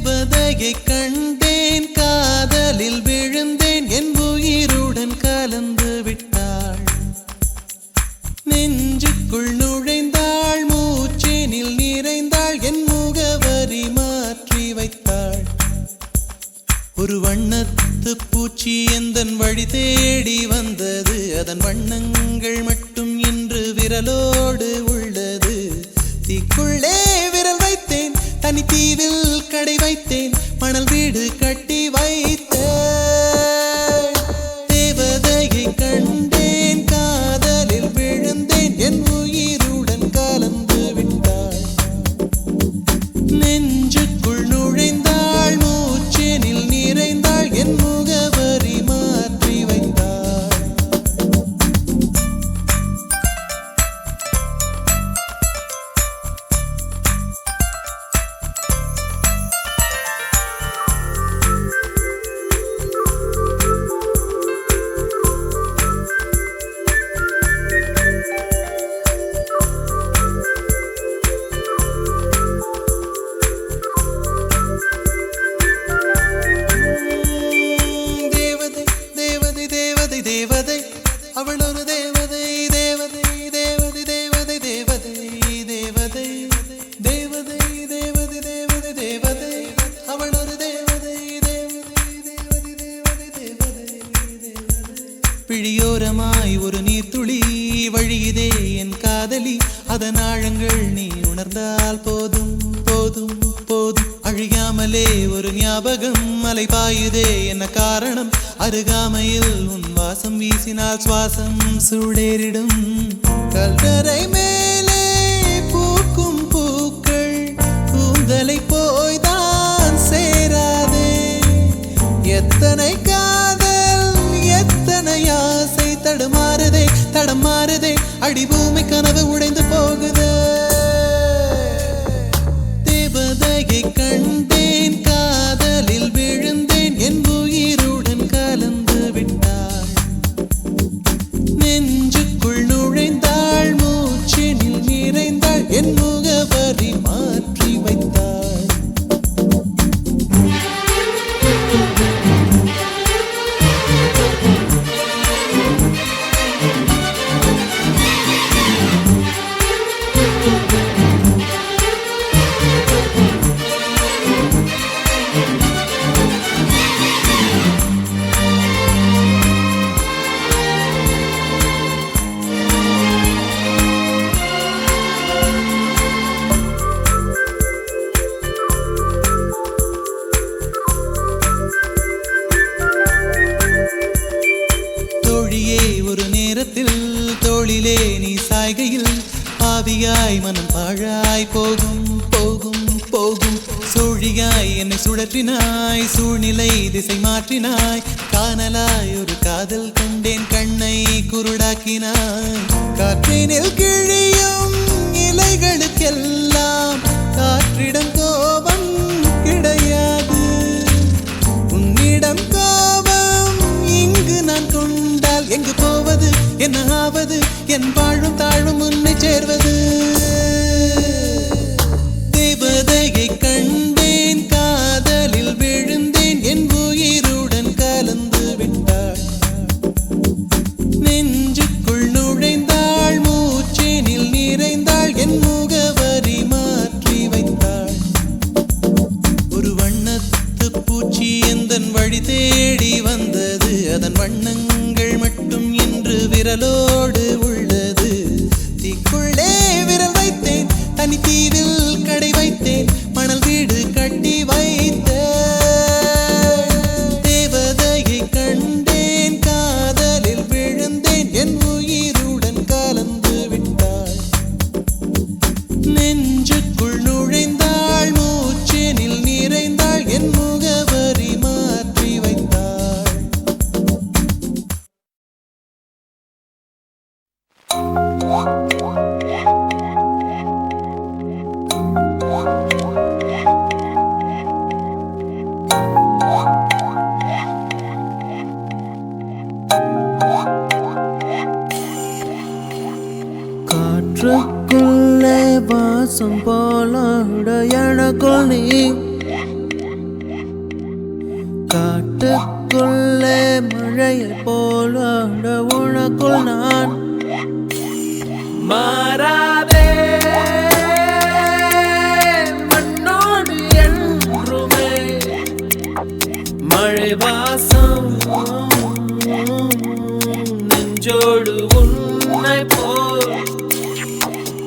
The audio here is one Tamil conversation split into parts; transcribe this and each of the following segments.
தேவதையை கண்டேன், காதலில் விழுந்தேன், என் உயிருடன் கலந்து விட்டாள். நெஞ்சுக்குள் நுழைந்தாள், மூச்சேனில் நிறைந்தாள், என் முகவரி மாற்றி வைத்தாள். ஒரு வண்ணத்து பூச்சி எந்தன் வழி தேடி வந்தது, அதன் வண்ணங்கள் மட்டும் இன்று விரலோடு உள்ளது. தீக்குள்ளே விரல் வைத்தேன், தனி தீவில் கடை வைத்தேன், மணல் வீடு கட்டி வைத்தேன். தேவதையை கண்டேன், காதலில் விழுந்தேன், என் உயிருடன் கலந்து விட்டாள். நெஞ்சுக்குள் நுழைந்தாள், மூச்சேனில் நிறைந்தாள், என் முகவரி மாற்றி வைத்தாள். தேவதை அவள் ஒரு தேவதை, தேவதை தேவதை தேவதை தேவதை தேவதை தேவதை தேவதை தேவதை தேவதை அவள் ஒரு தேவதை, தேவதை தேவதை தேவதை தேவதை தேவதை. பிழியோரமாய் ஒரு நீர்த்துளி வழியுதே என் காதலி, அதன் ஆழங்கள் நீ உணர்ந்தால் போதும் போதும் போதும். அழியாமலே ஒரு ஞாபகம் அலை பாயுதே, என்ன காரணம்? அருகாமையில் உன் வாசம் வீசினால் சுவாசம் சூடேறிடும். கல்கரை மேலே பூக்கும் பூக்கள் கூந்தலை போய்தான் சேராதே. எத்தனை காதல் எத்தனை ஆசை தடுமாறுதே தடமாறுதே, அடிபூமி கனவு உடைந்து போகுதே. தேவதையை கண்டேன், காதலில் விழுந்தேன், என் உயிருடன் கலந்து விட்டாள். நெஞ்சுக்குள் நுழைந்தாள், மூச்செனில் நிறைந்தாள், என் முகவரி மாற்றி வைத்தாள். ஒரு நேரத்தில் தோளிலே நீ சாய்கையில் ஆவியாய் மனம் பாழாய் போகும் போகும் போகும். சூழியாய் என்னை சுழற்றினாய், சூழ்நிலை திசை மாற்றினாய், காணலாய் ஒரு காதல் கொண்டேன், கண்ணை குருடாக்கினாய். காற்றினில் கிழியும் இலைகளுக்கெல்லாம் காற்றிடம் கோபம் கிடையாது. உன்னிடம் கோபம் இங்கு நான் கொண்டால் எங்கு போவது, என்ன ஆவது, என் வாழும் தாழும் உன்னை சேர்வது. தேவதையை கண்டேன், காதலில் விழுந்தேன், என் உயிருடன் கலந்து விட்டாள். நெஞ்சுக்குள் நுழைந்தாள், மூச்சேனில் நிறைந்தாள், என் முகவரி மாற்றி வைத்தாள். ஒரு வண்ணத்து பூச்சி எந்தன் வழி தேடி வந்தது, அதன் வண்ணங்கள் மட்டும் இன்று விரலோடு உள்ளது. தீக்குள்ளே விரல் வைத்தேன், தனி தீவில் கடை வைத்தேன், மணல் வீடு கட்டி வைத்தேன். தேவதையை கண்டேன், காதலில் விழுந்தேன், என் உயிருடன் கலந்து விட்டாள். நெஞ்சுக்குள் நுழைந்தாள், மூச்சேனில் நிறைந்தாள், என் முகவரி மாற்றி வைத்தாள். காற்றுக்குள்ளே வாசம் போல எனக்குள் நீ உனக்குள்ளே மழையை போல் உனக்குள் நான் மாறாதே மண்ணோடு என்றுமே மழை வாசம் நெஞ்சோடு உன்னை போல்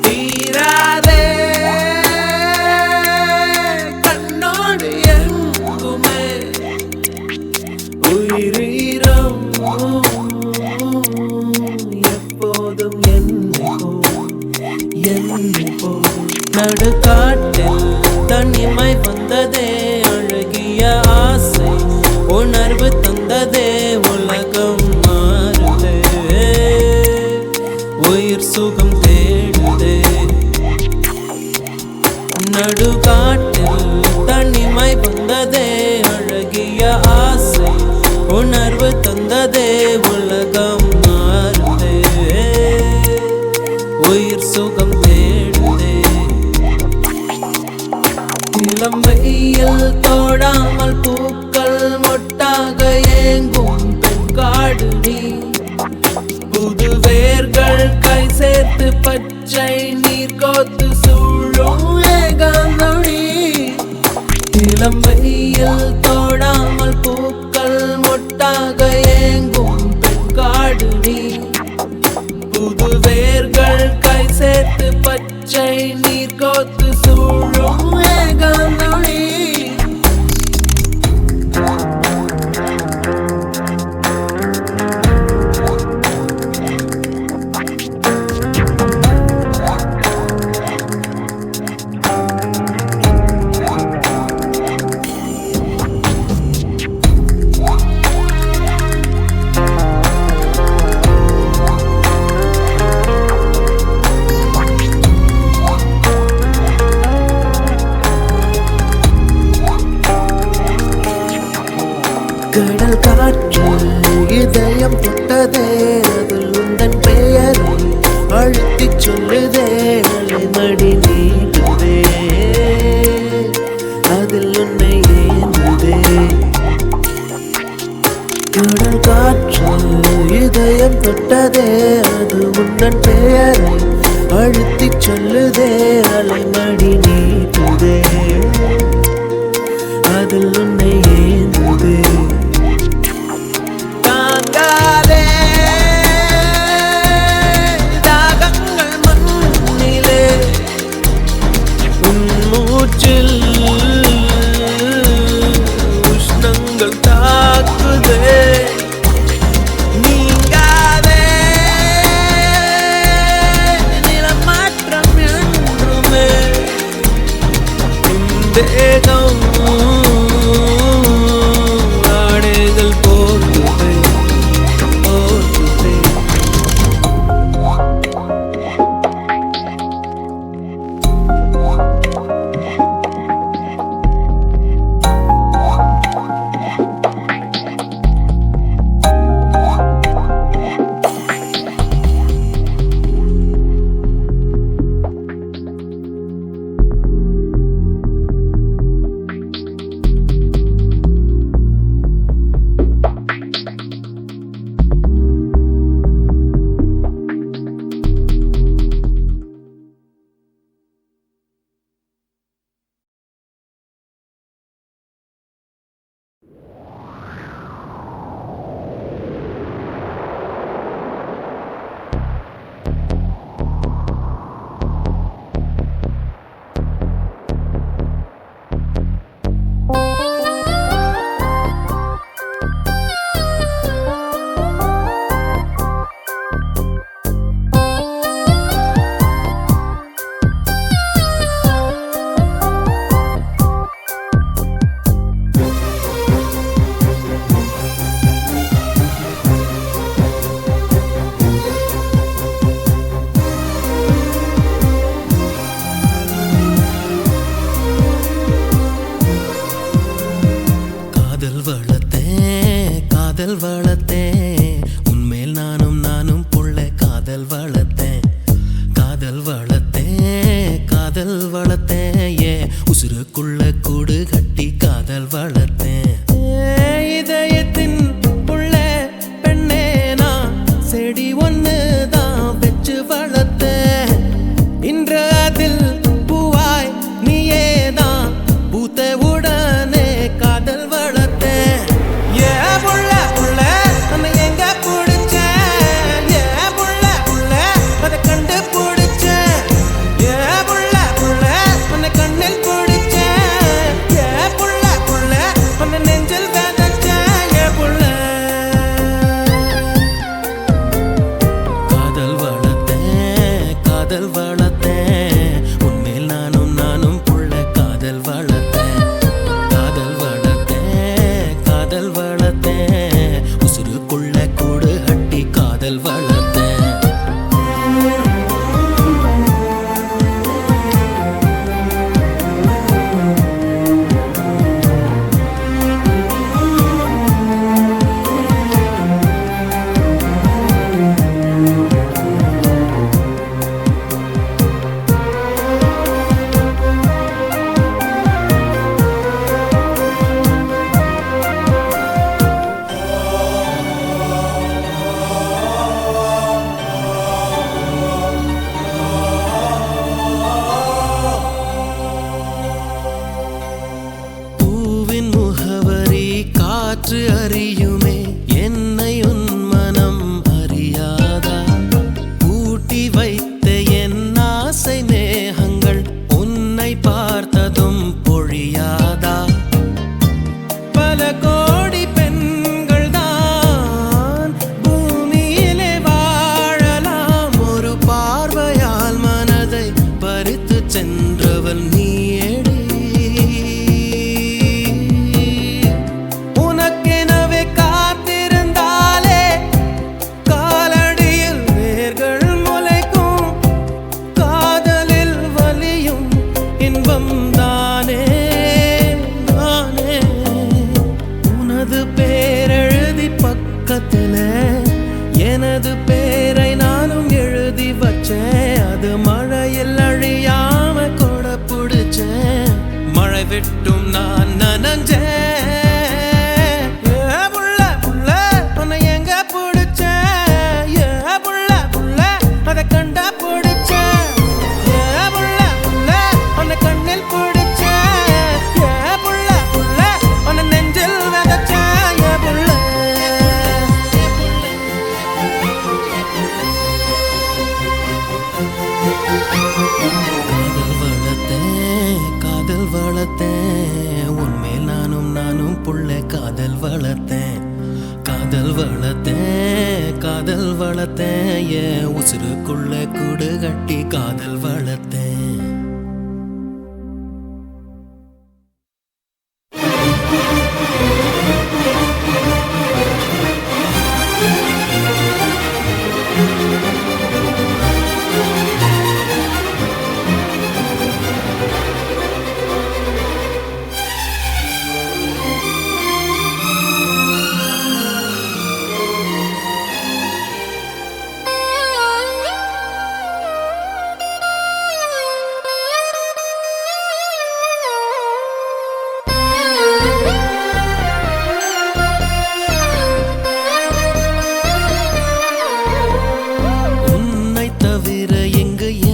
தீராதே கண்ணோடு எங்குமே உயிரீரம் எப்போதும் என்னை போல் நடுக்காட்டில் தனிமை வந்ததே அழகிய ஆசை உணர்வு தந்ததே உலகம் மாறுதே உயிர் சுகம் தேடுதே நடுக்காட்டில் தனிமை வந்ததே அழகிய ஆசை உணர்வு தந்ததே உலகம் மாறுதே உயிர் சுகம் தேடுதே இளம் வெயில் தோடாமல் பூக்கள் மொட்டாக ஏங்கும் பெண்காடு நீ புது வேர்கள் கை சேர்த்து பச்சை நீர் கோத்து சூழும் ஏகாந்தொடி இளம் வெயில் தோடாமல் பூக்கள் மொட்டாக ஏங்கும் பெண்காடு நீ புது வேர்கள் கை சேர்த்து பச்சை நீர் கோத்து சூழும் ஏகாந்தொடி கடல் காற்று இதயம் தொட்டதே அதில் உந்தன் பெயரை அழுத்திச் சொல்லுதே அலைமடி நீடுதே அதில் உன்னை ஏந்துதே கடல் காற்று இதயம் தொட்டதே அது உந்தன் பெயரை அழுத்திச் சொல்லுதே அலைமடி நீடுதே அதில் உன்னை ஏந்துதே உஷ்ணங்கள் தாக்குதே நீங்காதே நிலமாற்றம் என்றுமே தேகம் ஆடைகள் போக்குதே போக்குதே காதல் வளர்த்தேன் உன்மேல் நானும் புள்ள காதல் வளர்த்தேன் ஏ உசுருக்குள்ள கூடு கட்டி காதல் வளர்த்தேன் இதயத்தின் காதல் வளர்த்தேன் உன்மேல் நானும் புள்ள காதல் வளர்த்தேன் காதல் வளர்த்தேன் காதல் வளர்த்தேன் உசுருக்குள்ள கூடு கட்டி காதல் வளர்த்தேன் காற்று அறியுமே என்னை உன் மனம் அறியாதா கூட்டி வைத்த என் ஆசை மேகங்கள் உன்னை பார்த்ததும் பொழியாதா பல கோடி பெண்கள் தான் பூமியிலே வாழலாம் ஒரு பார்வையால் மனதை பறித்து சென்றவள் நீயேடி எனது பேரை நானும் எழுதி வச்சேன் அது மழையில் அழியாம கொட புடிச்சேன் மழை விட்டும் நான் நனஞ்சேன் புள்ள புள்ள உன்னை எங்க புடிச்சேன் புள்ள புள்ள அதை கண்டா புடிச்சேன் புள்ள புள்ள உன்னை கண்ணில் புடிச்சேன் புள்ள புள்ள உன்னை நெஞ்சில் விதைச்சேன் புள்ள காதல் வளர்த்தேன் உன்மேல் நானும் புள்ள காதல் வளர்த்தேன் காதல் வளர்த்தேன் காதல் வளர்த்தேன் என் உசுருக்குள்ள கூடு கட்டி காதல் வளர்த்தேன்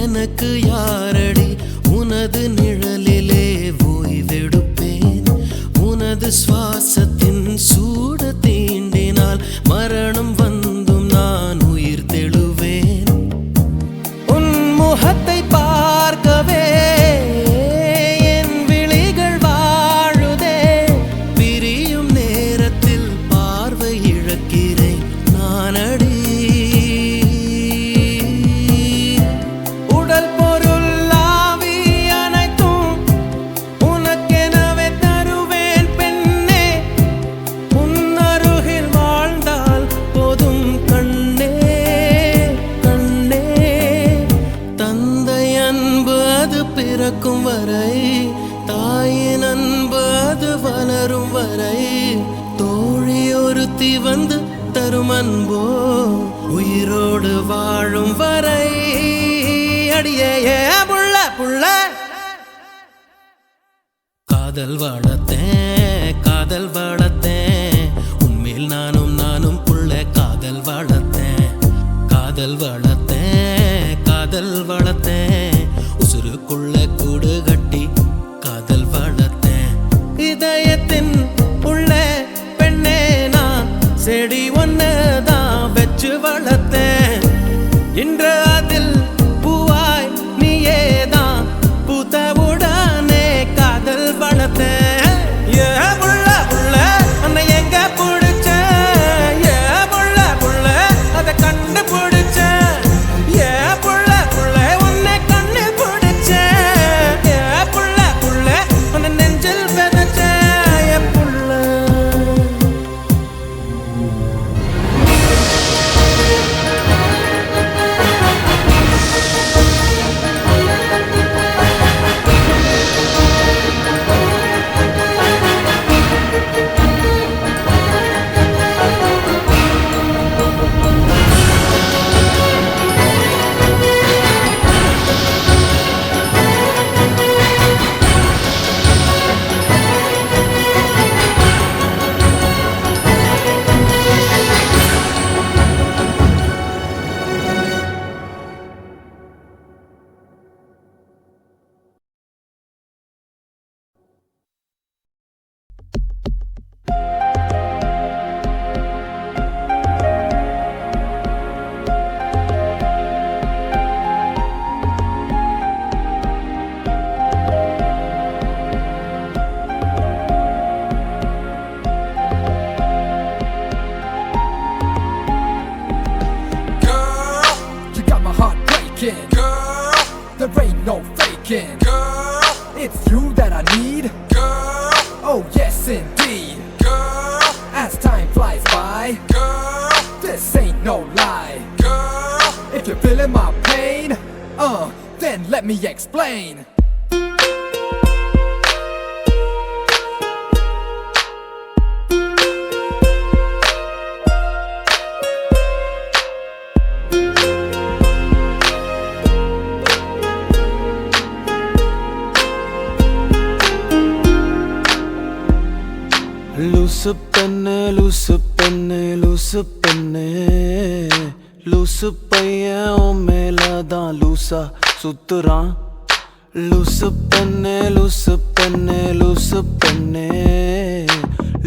எனக்கு யாரடி உனது நிழலிலே ஓய்வெடுப்பேன் உனது சுவாசத்தின் சூடு தீண்டினால் மரணம் வந்தும் நான் உயிர் தெழுவேன் உன் முகத்தை பார்க்கவே என் விழிகள் வாழுதே பிரியும் நேரத்தில் பார்வை இழக்கிறேன் நானடி பிறக்கும் வரை தாயின் அன்பு அது வளரும் வரை தோழி ஒருத்தி வந்து தரும் அன்போ உயிரோடு வாழும் வரை அடியே புள்ள புள்ள காதல் வளர்த்தேன் உன்மேல் நானும் புள்ள காதல் வளர்த்தேன் காதல் வளர்த்தேன் உசுருக்குள்ள கூடு கட்டி காதல் வளர்த்தேன் இதயத்தின் உள்ள பெண்ணே நான் செடி ஒன்னதான் வச்சு வளர்த்தேன் இன்று அதில் பூவாய் நீயேதான் பூத்தவுடனே காதல் வளர்த்தேன் புள்ள புள்ள உன்னை எங்க புடிச்சேன் புள்ள புள்ள அதை கண்டு புடிச்சேன் புள்ள புள்ள there ain't no faking. Girl, it's you that I need. Girl, oh yes indeed. Girl, as time flies by. Girl, this ain't no lie. Girl, if you're feeling my pain, then let me explain. லூசு பெண்ணே லூசு பெண்ணே லூசு பெண்ணே லூசு பையன் உன் மேலதான் லூசா சுத்துறான். லூசு பெண்ணே லூசு பெண்ணே லூசு பெண்ணே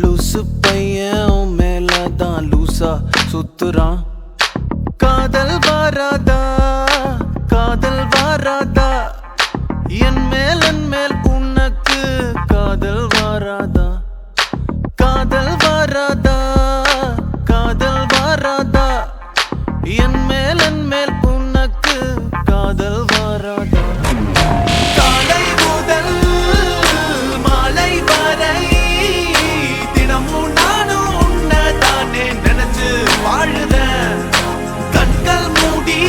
லூசு பையன் உன் மேலதான் லூசா சுத்துறான். காதல் வாராதா காதல் வாராதா என் மேல் உனக்கு காதல் வாராதா காதல் வாராதா காதல் வாராதா என் மேல் உனக்கு காதல் வாராதா. காலை முதல் மாலை வரை தினமும் நானும் உன்னதானே நினைச்சு வாழுறேன். கண்கள் மூடி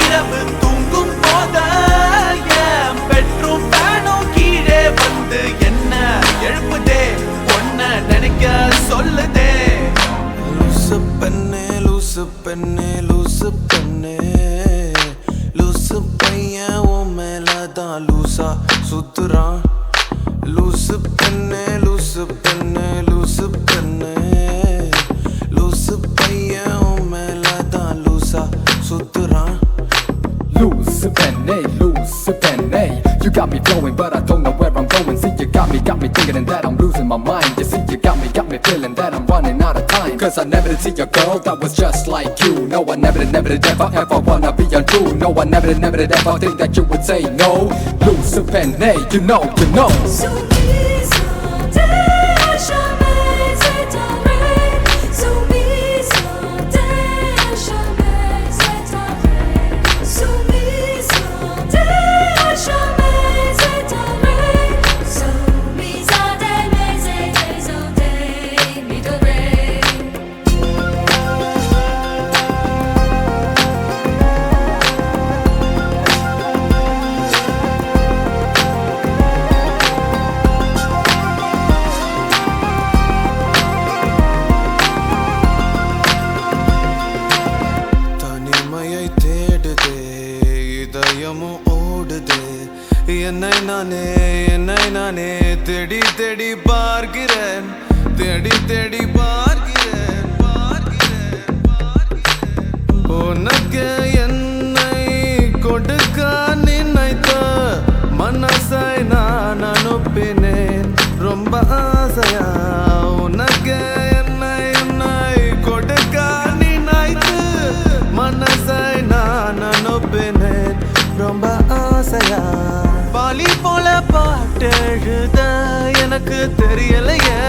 இரவு தூங்கும் போத என் பெட்ரூம் ஃபேனும் கீழே வந்து என்ன எழுப்புதே நினைக்க சொல்லுதே. லூசு பெண்ணே லூசு பெண்ணே லூசு பெண்ணே லூசு பையன் உன் மேலதான் லூசா சுத்துறான். லூசு பெண்ணே லூசு பெண்ணே லூசு பெண்ணே லூசு பையன் உன் மேலதான் லூசா சுத்துறான். Loose penny, you got me flowing but I don't know where I'm going. See you got me thinking that I'm losing my mind. You see you got me feeling that I'm running out of time. Cause I never did see a girl that was just like you. No, I never did ever wanna be untrue. No, I never did ever think that you would say no. Loose penny, you know. என்னை நானே தேடி தேடி பார்க்கிறேன் தேடி தேடி பார்க்கிறேன் உனக்கு என்னை கொடுக்க நினைத்த மனசை நான் அனுப்பினேன் ரொம்ப ஆசையா. உனக்கு என்னை கொடுக்க நினைத்து மனசை நான் அனுப்பினேன் ரொம்ப ஆசையா. பாலி போல பாட்டு எழுத எனக்கு தெரியலையே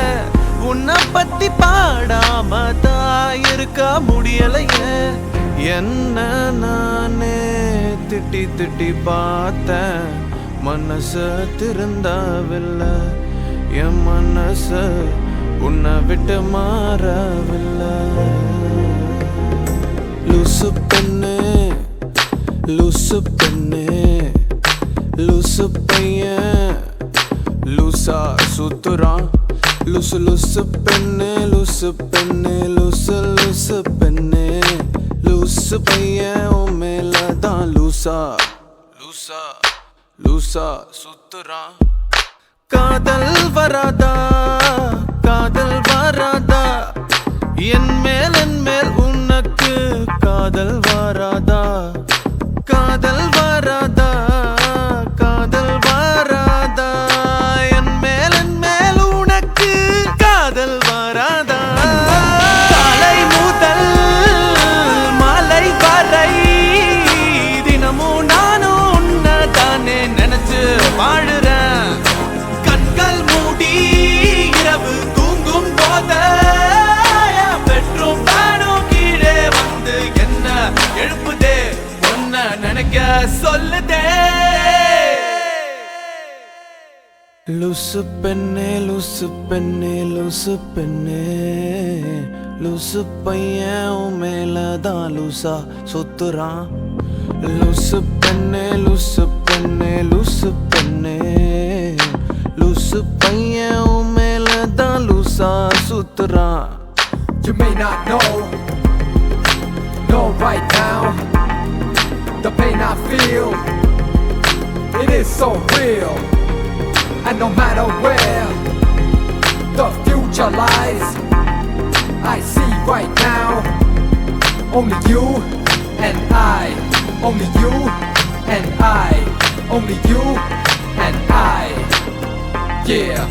உன்னை பத்தி பாடாம தான் இருக்க முடியலையே. என்ன நானே திட்டி திட்டி பார்த்தேன் மனசு திருந்தவில்லை. என் மனசு உன்னை விட்டு மாறவில்லை. லூசு பெண்ணே லூசு பெண்ணே லூசு பையன் லூசா சுத்துறான். லூசு லூசு பெண்ணே லூசு பெண்ணே லூசு பெண்ணே லூசு பையன் உன் மேலதான் லூசா சுத்துறான். காதல் வராதா காதல் வராதா என் மேல் உனக்கு காதல் வராதா காதல் வராதா காதல் வராதா என் மேல் உனக்கு காதல் வராதா. காலை முதல் மாலை வரை தினமும் நானும் உன்னதானே நினைச்சு வாழுறேன். கண்கள் மூடி இரவு தூங்கும் போத பெட்ரூம் ஃபேனும் கீழே வந்து என்ன எழுப்புதே உன்னை நினைக்க சொல்லுதே லூசு பெண்ணே லூசு பெண்ணே லூசு பெண்ணே லூசு பையன் உன் மேலதான் லூசா சுத்துறான் லூசு பெண்ணே லூசு பெண்ணே லூசு பெண்ணே லூசு பையன் உன் மேலதான் லூசா சுத்துறான் You may not know right now the pain I feel, it is so real. And no matter where the future lies, I see right now only you and I, only you and I, only you and I, yeah.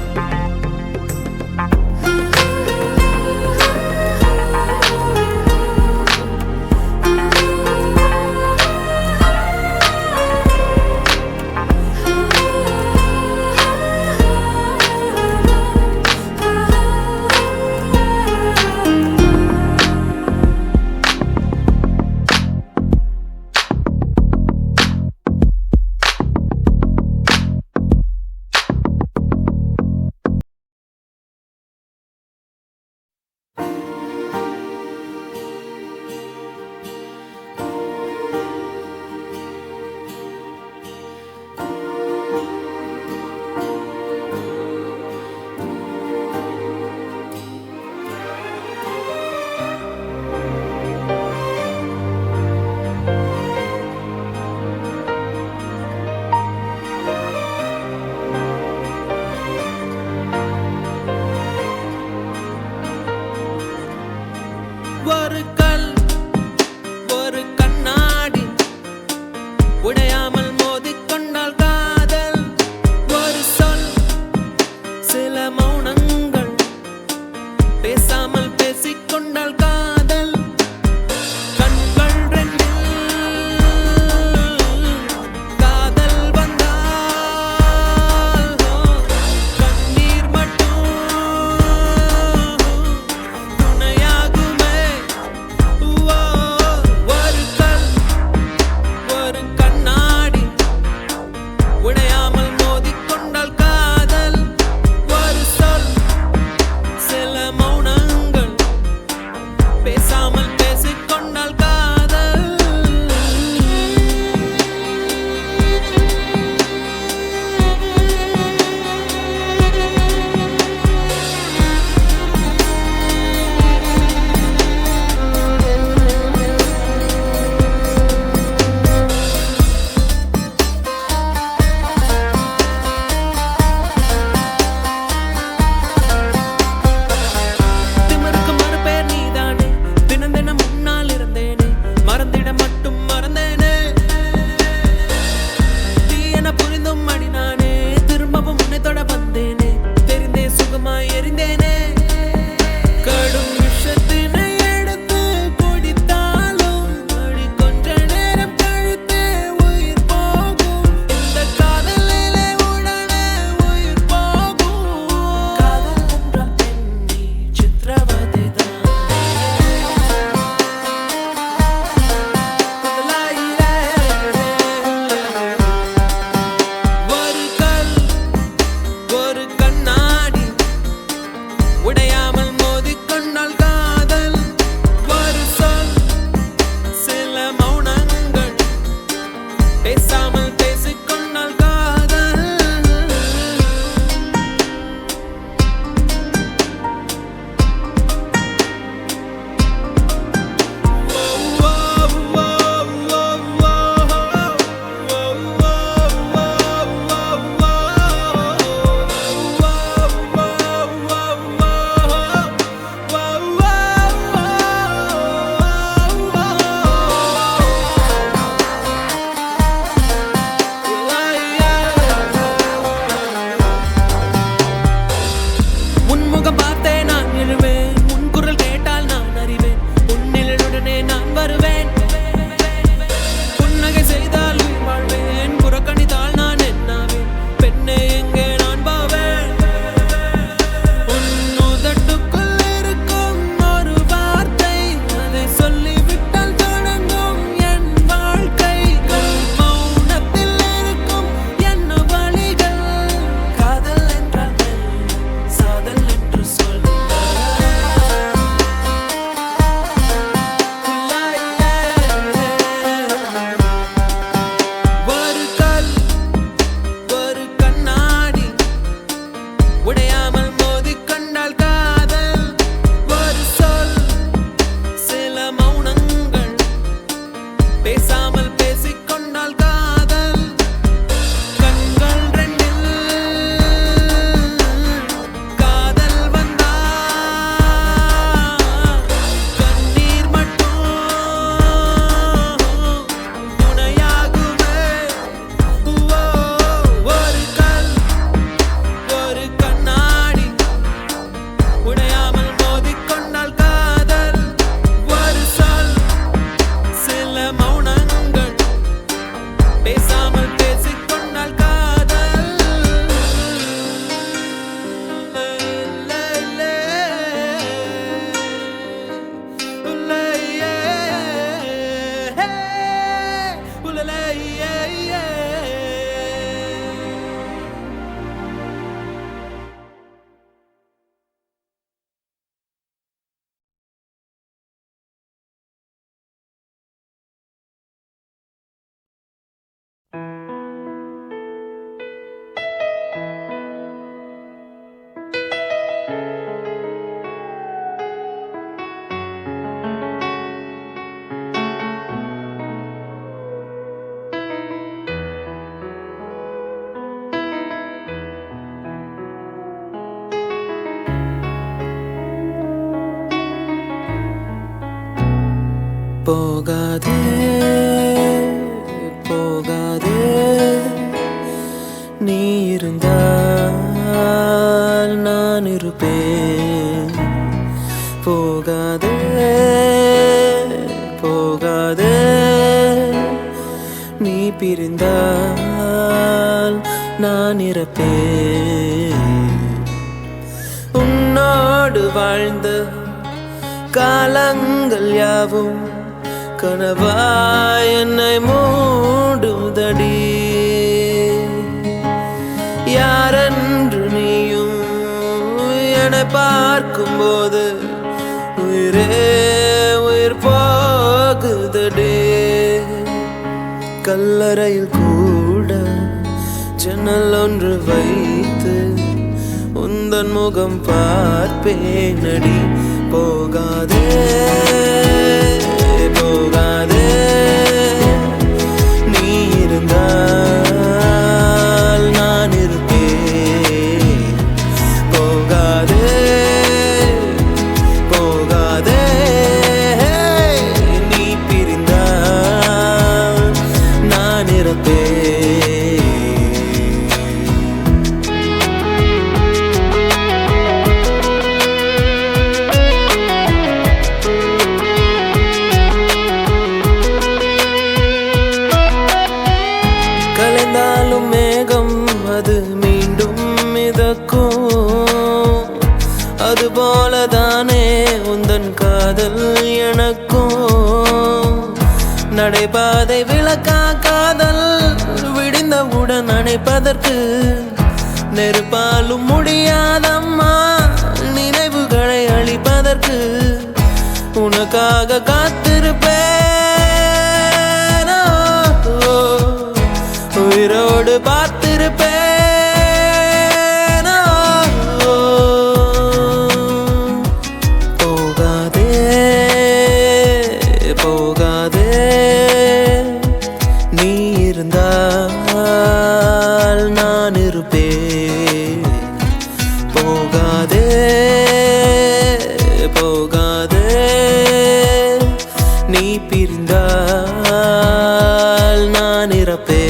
நீ இருந்தால் நான் இருப்பேன். போகாதே போகாதே, நீ பிரிந்தால் நான் இறப்பேன். உன்னோடு வாழ்ந்த காலங்கள் யாவும் கனவாய் என்னை மூடுதடி. யாரென்று நீயும் என்னை பார்க்கும்போது உயிரே உயிர் போகுதடி. கல்லறையில் கூட ஜன்னல் ஒன்று வைத்து உந்தன் முகம் பார்ப்பேனடி. போகாதே போகாதே, நீ இருந்தால் நான் இருப்பேன். போகாதே போகாதே, நீ பிரிந்தால் நான் இருப்பேன். கலைந்தாலும் மேகம் அது மீண்டும் மிதக்கும். அதுபோலதானே உந்தன் காதல் எனக்கும். நடைபாதை விளக்கா காதல் விடிந்தவுடன் அணைப்பதற்கு நெருப்பாலும் முடியாதம்மா நினைவுகளை அழிப்பதற்கு. உனக்காக காத்திருப்பேன், உயிரோடு பார்த்திருப்பேன். போகாதே போகாதே, நீ இருந்தால் நான் இருப்பேன். போகாதே போகாதே, நீ பிரிந்தால் நான் இறப்பேன்.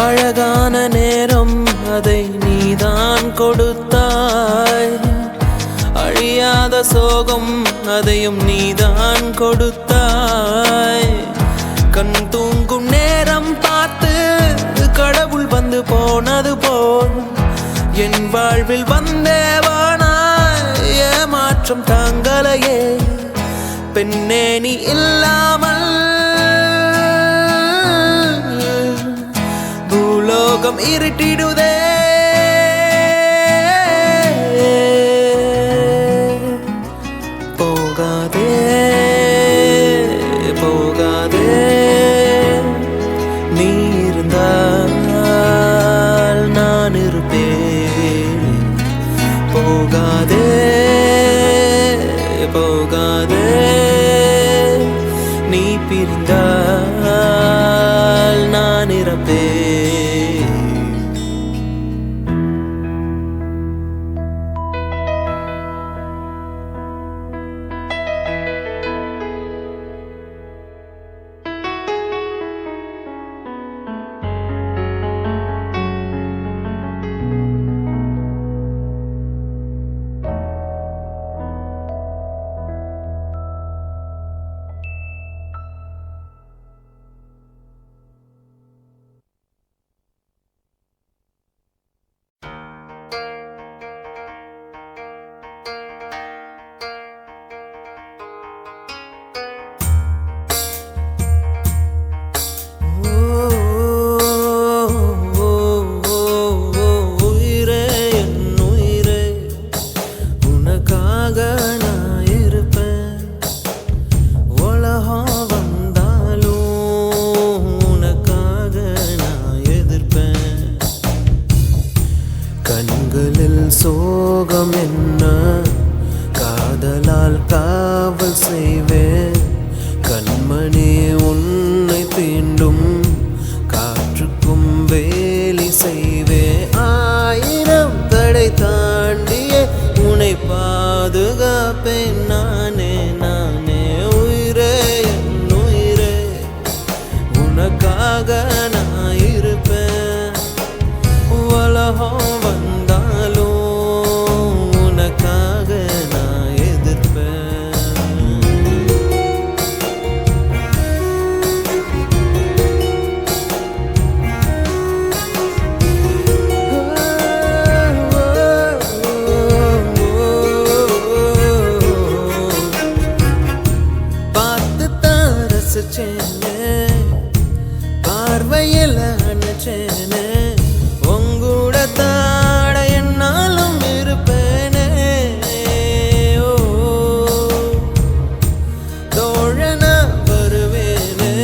அழகான நேரம் அதை நீதான் கொடுத்தாய். அழியாத சோகம் அதையும் நீதான் கொடுத்தாய். கண் தூங்கும் நேரம் பார்த்து கடவுள் வந்து போனது போல் என் வாழ்வில் வந்தேவானாய். ஏமாற்றம் தாங்களையே பெண்ணே, நீ இல்லாமல் பூலோகம் இருட்டிடுதே. போகாதே போகாதே, நீ இருந்தால் நான் இருப்பேன். போகாதே போகாதே, நீ பிரிந்தால் நான் இறப்பேன். சோகம் என்ன காதலால் காவல் செய்வேன் கண்மணி உன்னை தீண்டும் காற்றுக்கும் வேலி செய்வேன் ஆயிரம் தடை தாண்டியே உன்னை பாதுகாப்பேன் நானே நானே உயிரே என் உயிரே உனக்காக நான் இருப்பேன் உலகம் வந்தாலும் உனக்காக நான் எதிர்ப்பேன் பார்த்து தான் ரசிச்சேனே பார்வையில் அணைச்சேனே உங்கூட தாட என்னாலும் இருப்பேனே ஓ தோழனா வருவேனே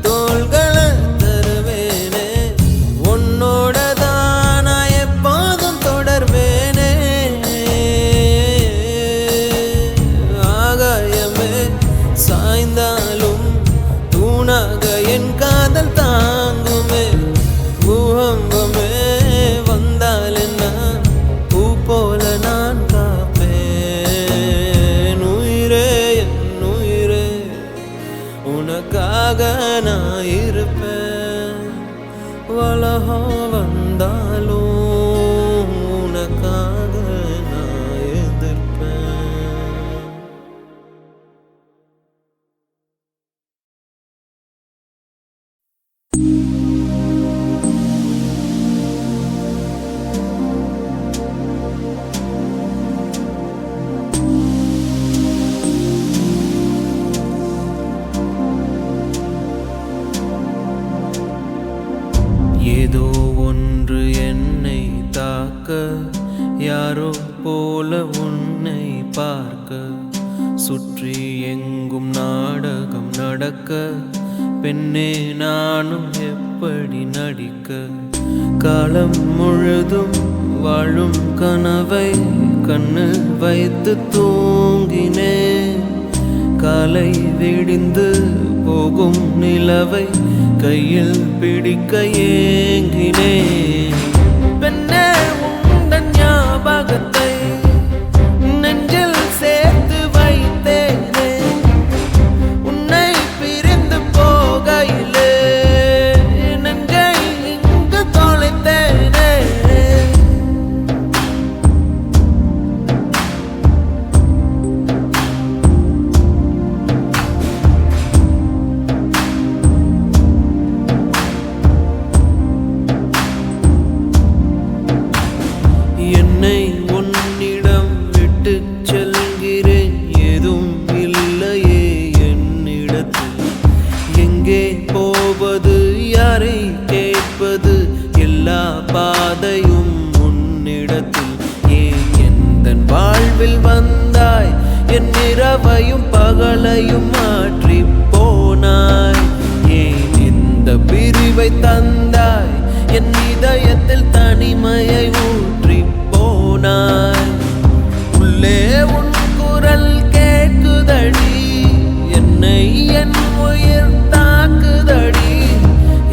தோள்களை தருவேனே உன்னோட தான் நான் எப்போதும் தொடர்வேனே ஆகாயமே சாய்ந்தாலும் தூணாக என் காதல் தாங்குமே பூகம்பமே வந்தால் என்ன பூ போல நான் காப்பேன் உயிரே என் உயிரே உனக்காக நான் இருப்பேன் உலகம் வந்தாலும் உனக்காக நான் எதிர்ப்பேன் ஏதோ ஒன்று என்னை தாக்க யாரோ போல உன்னை பார்க்க சுற்றி எங்கும் நாடகம் நடக்க பெண்ணே நானும் எப்படி நடிக்க காலம் முழுதும் வாழும் கனவை கண்ணில் வைத்து தூங்கினேன் காலை விடிந்து போகும் நிலவை கையில் பிடிக்க ஏங்கினேன் பெண்ணே உந்தன் ஞாபகத்தை நெஞ்சில் சேர்த்து வைத்தேனே உன்னை பிரிந்து போகையிலே நெஞ்சை இங்கு தொலைத்தேனே என்னை உன்னிடம் விட்டு செல்கிறேன் எதுவும் இல்லையே என்னிடத்தில் எங்கே போவது யாரை கேட்பது எல்லா பாதையும் உன்னிடத்தில் ஏன் எந்தன் வாழ்வில் வந்தாய் என் இரவையும் பகலையும் மாற்றி போனாய் ஏன் இந்த பிரிவை தந்தாய் என் இதயத்தில் தனிமையை ஊற்றி போனாய் உள்ளே உன் குரல் கேட்குதடி என்னை என் உயிர் தாக்குதடி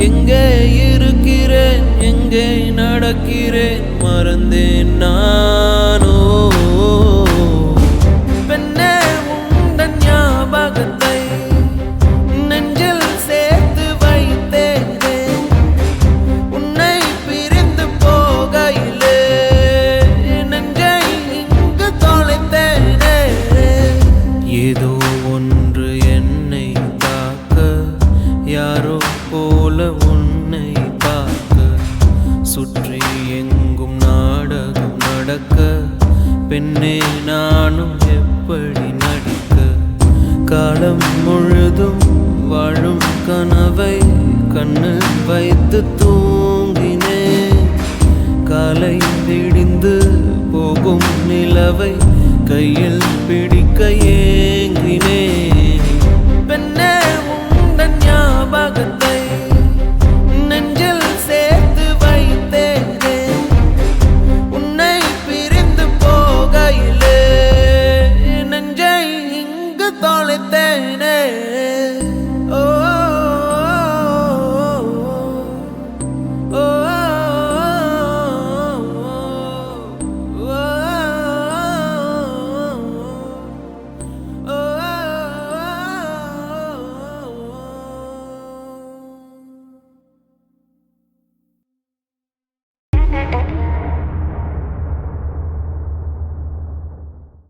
எங்கே இருக்கிறேன் எங்கே நடக்கிறேன் மறந்தேன் நானோ பெண்ணே உந்தன் ஞாபகத்தை நெஞ்சில் சேர்த்து வைத்தேனே உன்னை பிரிந்து போகையிலே நெஞ்சை இங்கு தொலைத்தேனே ஏதோ ஒன்று என்னை தாக்க யாரோ போல உன்னை பார்க்க சுற்றி எங்கும் நாடகம் நடக்க பெண்ணே நானும் எப்படி நடிக்க காலம் முழுதும் வாழும் கனவை கண்ணில் வைத்து தூங்கினேன் காலை விடிந்து போகும் நிலவை கையில் பிடிக்க ஏங்கினேன்